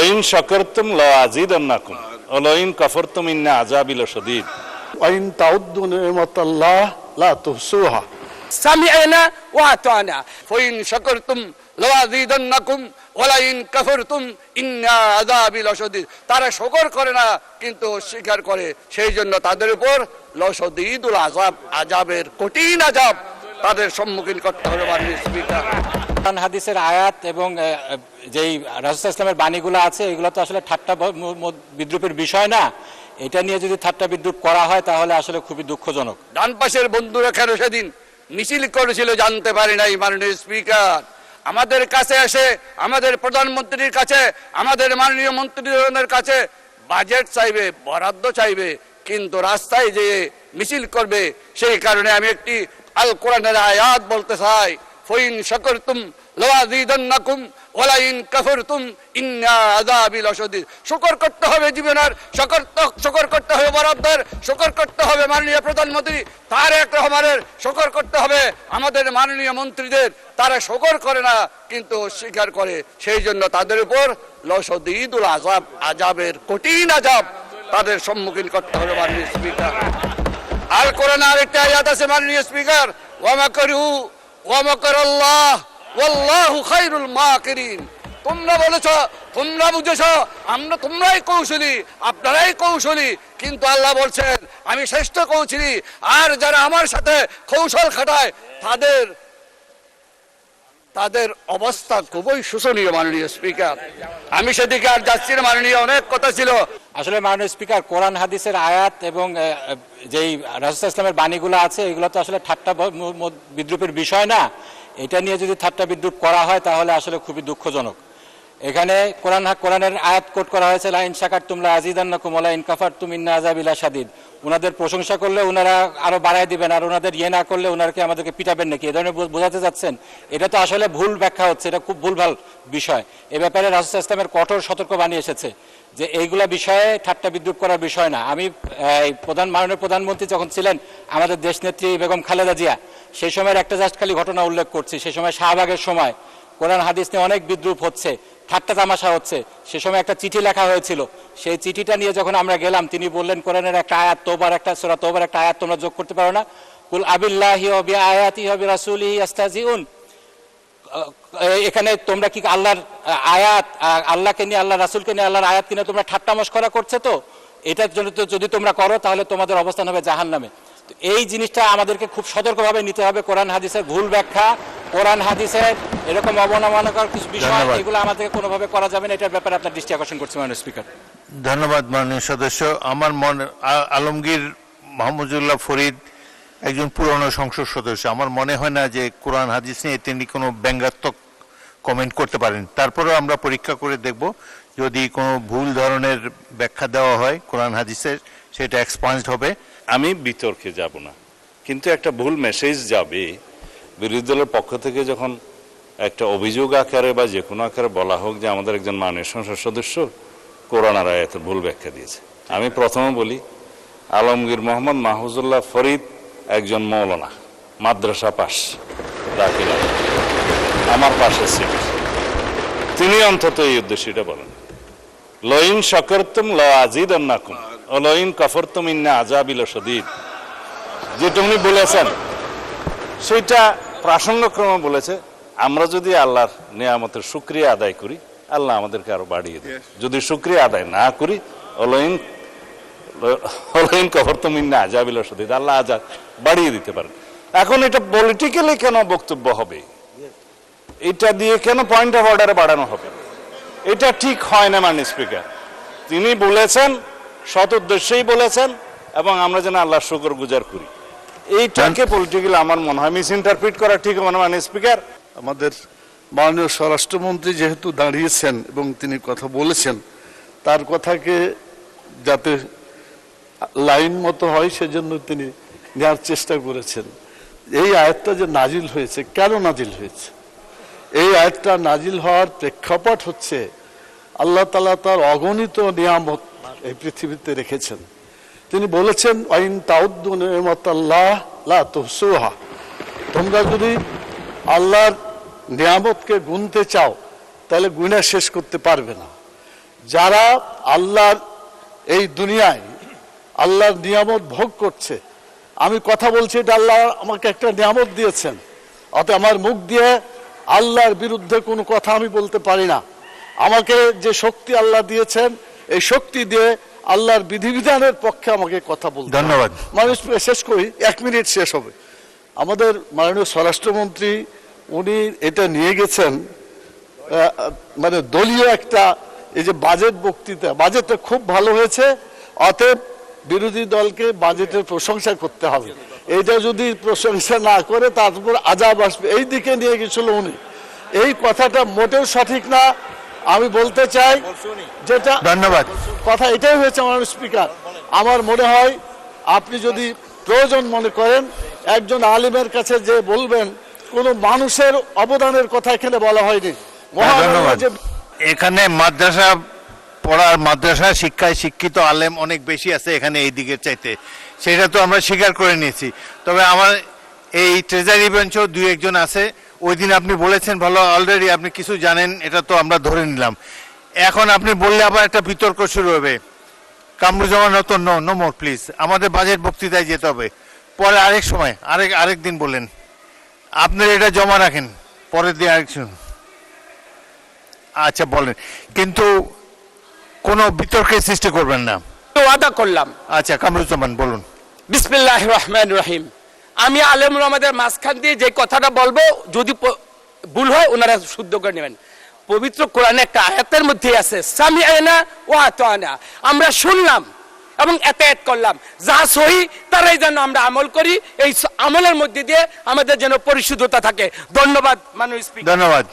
লইন শাকারতুম লাযিদান্নাকুম ওয়া লইন কাফারতুম ইন্না আযাবি লাশাদীদ ওয়াইন তাউদ্দু নি'মাতাল্লাহ লা তুহসুহা। সামি'না ওয়া আতানা ফাইন শাকারতুম লাযিদান্নাকুম ওয়া লাইন কাফারতুম ইন্না আযাবি লাশাদীদ। তারা শুকর করে না কিন্তু অস্বীকার করে, সেই জন্য তাদের উপর লাশাদীদুল আযাব, আযাবের কঠিন আযাব তাদের সম্মুখীন করতে হবে। মাননীয় স্পিকার, কোরআন হাদিসের আয়াত এবং যেই রাসূল ইসলামের বাণীগুলো আছে এগুলো তো আসলে ঠাট্টা বিদ্রুপের বিষয় না। এটা নিয়ে যদি ঠাট্টা বিদ্রুপ করা হয় তাহলে আসলে খুবই দুঃখজনক। ডান পাশের বন্ধুরা কেন সেদিন মিছিল করেছিল জানতে পারি নাই। মাননীয় স্পিকার, আমাদের কাছে এসে আমাদের প্রধানমন্ত্রীর কাছে, আমাদের মাননীয় মন্ত্রীদের কাছে বাজেট চাইবে, বরাদ্দ চাইবে, কিন্তু রাস্তায় যে মিছিল করবে। সেই কারণে আমি একটি আল কোরআনের আয়াত বলতে চাই, ফাইন শাকারতুম লাযিদান্নাকুম ওয়া লাইন কাফারতুম ইন্না আযাবি লাশাদীদ। শুকর করতে হবে জীবনের, শুকর করতে হবে বরাদ্দের, শুকর করতে হবে মাননীয় প্রধানমন্ত্রী তারেক রহমানের, শুকর করতে হবে আমাদের মাননীয় মন্ত্রীদের। তারা শুকর করে না কিন্তু অস্বীকার করে, সেই জন্য তাদের উপর লাশাদীদুল আযাব, আযাবের কঠিন আযাব তাদের সম্মুখীন করতে হবে। মাননীয় স্পিকার, আল কোরআনে আরেকটা আয়াত আছে মাননীয় স্পিকার, ওয়া মাকারু ওয়া মাকারাল্লাহ ওয়াল্লাহু খায়রুল মাকিরিন। তোমরা বলেছো, তোমরা বুঝেছো, তোমরাই কৌশলী, আপনারাই কৌশলী, কিন্তু আল্লাহ বলছেন আমি শ্রেষ্ঠ কৌশলী। আর যারা আমার সাথে কৌশল খাটায় তাদের অবস্থা খুবই শোচনীয়। মাননীয় স্পিকার, আমি সেদিকে আর যাচ্ছি না। মাননীয় অনেক কথা ছিল। আসলে মাননীয় স্পিকার, কোরআন হাদিসের আয়াত এবং যেই রাসূল ইসলামের বাণীগুলো আছে এগুলো তো আসলে ঠাট্টা বিদ্রুপের বিষয় না। এটা নিয়ে যদি ঠাট্টা বিদ্রুপ করা হয় তাহলে আসলে খুবই দুঃখজনক। এখানে কোরআনের আয়াত কোট করা হয়েছে, লাইন শাকারতুম লাযিদান্নাকুম ওয়া লাইন কাফারতুম ইন্না আযাবি লাশাদীদ। ওনাদের প্রশংসা করলে ওনারা আরো বাড়ায় দিবেন, আর ওনাদের না করলে ওনারকে আমাদেরকে পিটাবেন নাকি, এ ধরনের বোঝাতে যাচ্ছেন। এটা তো আসলে ভুল ব্যাখ্যা হচ্ছে, এটা খুব ভুলভাল বিষয়। এ ব্যাপারে রাসূল ইসলামের কঠোর সতর্কবাণী এসেছে যে এইগুলা বিষয়ে ঠাট্টা বিদ্রুপ করার বিষয় না। আমি মাননীয় প্রধানমন্ত্রী যখন ছিলেন আমাদের দেশনেত্রী বেগম খালেদা জিয়া, সেই সময়ের একটা জাস্ট খালি ঘটনা উল্লেখ করছি। সেই সময় শাহবাগের সময় কোরআন হাদিস নিয়ে অনেক বিদ্রুপ হচ্ছে, ঠাট্টা তামাশা হচ্ছে। সে সময় একটা চিঠি লেখা হয়েছিল, সেই চিঠিটা নিয়ে যখন আমরা গেলাম তিনি বললেন কোরআনের একটা আয়াত, সূরা তওবার একটা আয়াত তোমরা যোগ করতে পারো না? কুল আবিল্লাহি ওয়া বিআয়াতিহি ওয়া বিরাসূলিহি ইস্তাহজিউন। এখানে তোমরা কি আল্লাহর আয়াত, আল্লাহকে নিয়ে, আল্লাহ রাসূলকে নিয়ে, আল্লাহর আয়াত কিনে তোমরা ঠাট্টা মশকরা করছো? তো এটার জন্য তো যদি তোমরা করো তাহলে তোমাদের অবস্থান হবে জাহান্নামে। এই জিনিসটা আমাদেরকে খুব সতর্কভাবে নিতে হবে। কোরআন হাদিসের ভুল ব্যাখ্যা, কোরআন হাদিসের এরকম অবমাননাকর কিছু বিষয়, এগুলো আমাদেরকে কোনোভাবে করা যাবে না। এটার ব্যাপারে আপনার দৃষ্টি আকর্ষণ করছি মাননীয় স্পিকার। ধন্যবাদ মাননীয় সদস্য। আমার আলমগীর মাহমুদুল্লাহ ফরিদ একজন পুরনো সংসদ সদস্য। আমার মনে হয় না যে কোরআন হাদিস নিয়ে তিনি কোনো ব্যঙ্গাত্মক কমেন্ট করতে পারেন। তারপরেও আমরা পরীক্ষা করে দেখব, যদি কোনো ভুল ধরনের ব্যাখ্যা দেওয়া হয় কোরআন হাদিসের সেটা এক্সপান্সড হবে। আমি বিতর্কে যাব না, কিন্তু একটা ভুল মেসেজ যাবে বিরোধী দলের পক্ষ থেকে যখন একটা অভিযোগ আকারে বা যে কোনো আকারে বলা হোক যে আমাদের একজন মাননীয় সংসদ সদস্য কোরআন আর আয়াতের ভুল ব্যাখ্যা দিয়েছে। আমি প্রথমে বলি, আলমগীর মোহাম্মদ মাহফুজুল্লাহ ফরিদ একজন মৌলানা, মাদ্রাসা পাস, দাখিল আমার পাশে ছিল। তিনি অন্তত এই উদ্দেশ্যটা বলেন, লইন শাকারতুম লাযিদান্নাকুম ওয়া লাইন কাফারতুম ইন্না আযাবি লাশাদীদ। যেটা উনি বলেছেন সেটা প্রাসঙ্গক্রমে বলেছে। আমরা যদি আল্লাহর নিয়ামতের শুকরিয়া আদায় করি, আল্লাহ আমাদেরকে আরো বাড়িয়ে দেয়। যদি শুকরিয়া আদায় না করি, লাইন কাফারতুম ইন্না আযাবি লাশাদীদ, আল্লাহ আযাব বাড়িয়ে দিতে পারেন। এখন এটা পলিটিক্যালি কেন বক্তব্য হবে, এটা দিয়ে কেন পয়েন্ট অফ অর্ডারে বাড়ানো হবে? এটা ঠিক হয় না মাননীয় স্পিকার। তিনি বলেছেন, সৎ উদ্দেশ্যেই বলেছেন, এবং আমরা যেন আল্লাহর শুকর গুজার করি। এইটাকে পলিটিক্যালি আমার মনে হয় মিস ইন্টারপ্রিট করা ঠিক হবে না মাননীয় স্পিকার। আমাদের মাননীয় স্বরাষ্ট্রমন্ত্রী যেহেতু দাঁড়িয়েছেন এবং তিনি কথা বলেছেন, তার কথাকে যাতে লাইন মতো হয় সেজন্য তিনি নেওয়ার চেষ্টা করেছেন। এই আয়াতটা যে নাজিল হয়েছে, কেন নাজিল হয়েছে? এই আয়াতটা নাজিল হওয়ার প্রেক্ষাপট হচ্ছে আল্লাহ তাআলা তার অগণিত নিয়ামত এই পৃথিবীতে রেখেছেন। তিনি বলেছেন, ওয়াইন তাউদ্দু নি'মাতাল্লাহ লা তুহসুহা। তোমরা যদি আল্লাহর নিয়ামতকে গুনতে চাও তাহলে গুণা শেষ করতে পারবে না। যারা আল্লাহর এই দুনিয়ায় আল্লাহর নিয়ামত ভোগ করছে, আমি কথা বলছি এটা আল্লাহ আমাকে একটা নিয়ামত দিয়েছেন, অতএব আমার মুখ দিয়ে আল্লাহর বিরুদ্ধে কোনো কথা আমি বলতে পারি না। আমাকে যে শক্তি আল্লাহ দিয়েছেন, এই শক্তি দিয়ে আল্লাহর বিধিবিধানের পক্ষে আমাকে কথা বলতে হবে। ধন্যবাদ। মানুষ শেষ করি, 1 মিনিট শেষ হবে। আমাদের মাননীয় স্বরাষ্ট্রমন্ত্রী উনি এটা নিয়ে গেছেন মানে দলীয় একটা, এই যে বাজেট বক্তৃতা, বাজেটটা খুব ভালো হয়েছে, অতএব বিরোধী দলকে বাজেটের প্রশংসা করতে হবে। এইটা যদি প্রশংসা না করে তারপর আজাব আসবে, এই দিকে নিয়ে গেছিল উনি। এই কথাটা মোটেও সঠিক না। আমি বলতে চাই যেটা ধন্যবাদ। কথা এটাই হয়েছে মাননীয় স্পিকার, আমার মনে হয় আপনি যদি প্রয়োজন মনে করেন একজন আলিমের কাছে যে বলবেন, কোনো মানুষের অবদানের কথা এখানে বলা হয়নি। ধন্যবাদ। যে এখানে মাদ্রাসা পড়ার, মাদ্রাসা শিক্ষায় শিক্ষিত আলেম অনেক বেশি আছে এখানে এই দিকের চাইতে, সেটা তো আমরা স্বীকার করে নিয়েছি। তবে আমার এই ট্রেজারি বেঞ্চও 2-1 আছে। ওই দিন আপনি বলেছেন ভালো, অলরেডি আপনি কিছু জানেন, এটা তো আমরা ধরে নিলাম। এখন আপনি বললে আবার একটা বিতর্ক শুরু হবে। Kamruzzaman Ratan, no more please, আমাদের বাজেট বক্তৃতায় যেতে হবে। পরে আরেক সময় আরেক দিন বলেন, আপনার এটা জমা রাখেন, পরের দিন আরেক সময়। আচ্ছা বলেন, কিন্তু কোনো বিতর্কের সৃষ্টি করবেন না। ওয়াদা করলাম। আচ্ছা কামরুজ্জামান বলুন। বিসমিল্লাহির রহমানির রহিম। আমি আলেমুল আমাদের মাঝখান দিয়ে যে কথাটা বলবো, যদি ভুল হয় ওনারা শুদ্ধ করে নেবেন। পবিত্র কোরআনে একটা আয়াতের মধ্যে আছে সামিআনা ওয়া আতানা, আমরা শুনলাম এবং এতায়াত করলাম, যা সহি তারাই যেন আমরা আমল করি, এই আমলের মধ্যে দিয়ে আমাদের যেন পরিশুদ্ধতা থাকে। ধন্যবাদ মাননীয় স্পিকার। ধন্যবাদ।